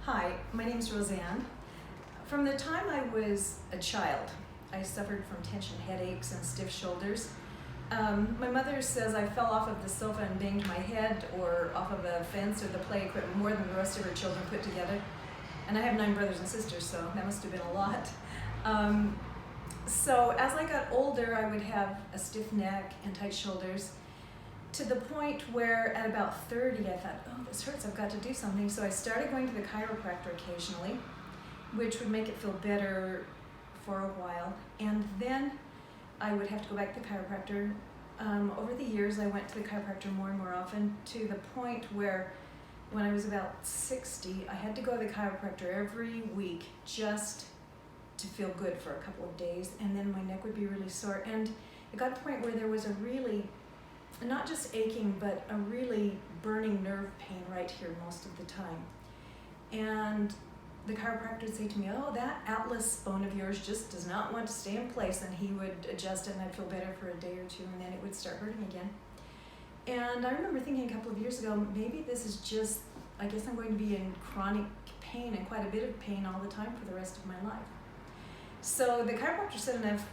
Hi, my name is Roseanne. From the time I was a child, I suffered from tension headaches and stiff shoulders. My mother says I fell off of the sofa and banged my head or off of a fence or the play equipment more than the rest of her children put together. And I have 9 brothers and sisters, so that must have been a lot. So as I got older, I would have a stiff neck and tight shoulders, to the point where at about 30, I thought, oh, this hurts, I've got to do something. So I started going to the chiropractor occasionally, which would make it feel better for a while. And then I would have to go back to the chiropractor. Over the years, I went to the chiropractor more and more often, to the point where when I was about 60, I had to go to the chiropractor every week just to feel good for a couple of days, and then my neck would be really sore. And it got to the point where there was a really, not just aching, but a really burning nerve pain right here most of the time. And the chiropractor would say to me, oh, that atlas bone of yours just does not want to stay in place, and he would adjust it and I'd feel better for a day or two, and then it would start hurting again. And I remember thinking a couple of years ago, maybe this is just, I guess I'm going to be in chronic pain and quite a bit of pain all the time for the rest of my life. So the chiropractor said enough.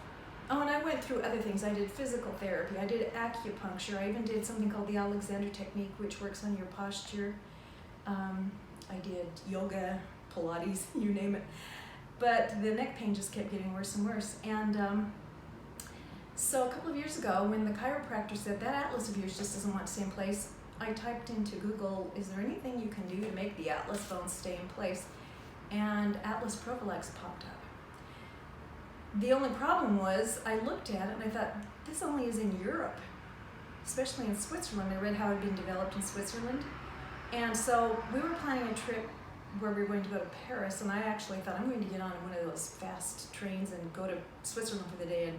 Oh, and I went through other things. I did physical therapy, I did acupuncture, I even did something called the Alexander technique, which works on your posture. I did yoga, Pilates, you name it. But the neck pain just kept getting worse and worse. And so a couple of years ago, when the chiropractor said, that atlas of yours just doesn't want to stay in place, I typed into Google, is there anything you can do to make the atlas bones stay in place? And AtlasPROfilax popped up. The only problem was, I looked at it and I thought, this only is in Europe, especially in Switzerland. I read how it had been developed in Switzerland. And so we were planning a trip where we were going to go to Paris, and I actually thought, I'm going to get on one of those fast trains and go to Switzerland for the day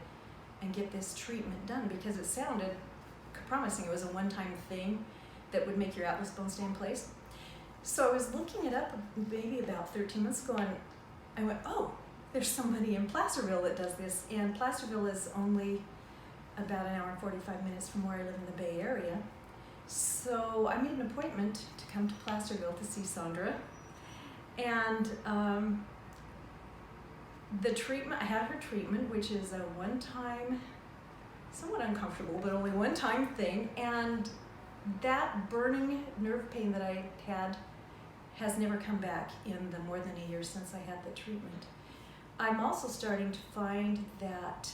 and get this treatment done, because it sounded promising. It was a one-time thing that would make your atlas bone stay in place. So I was looking it up maybe about 13 months ago, and I went, oh, there's somebody in Placerville that does this, and Placerville is only about an hour and 45 minutes from where I live in the Bay Area. So I made an appointment to come to Placerville to see Sandra, and the treatment, I had her treatment, which is a one-time, somewhat uncomfortable, but only one-time thing, and that burning nerve pain that I had has never come back in the more than a year since I had the treatment. I'm also starting to find that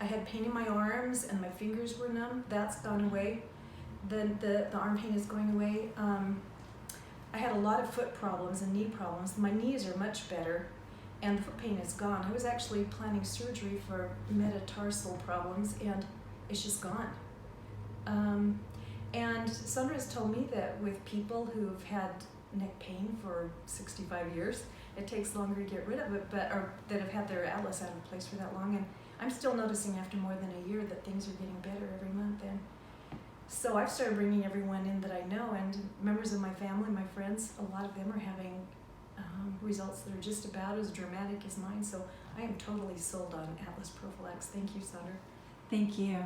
I had pain in my arms and my fingers were numb. That's gone away. The arm pain is going away. I had a lot of foot problems and knee problems. My knees are much better, and the foot pain is gone. I was actually planning surgery for metatarsal problems, and it's just gone. And Sandra has told me that with people who've had neck pain for 65 years, it takes longer to get rid of it, or that have had their atlas out of place for that long. And I'm still noticing after more than a year that things are getting better every month. And so I've started bringing everyone in that I know, and members of my family, my friends, a lot of them are having results that are just about as dramatic as mine. So I am totally sold on AtlasPROfilax. Thank you, Sandra. Thank you.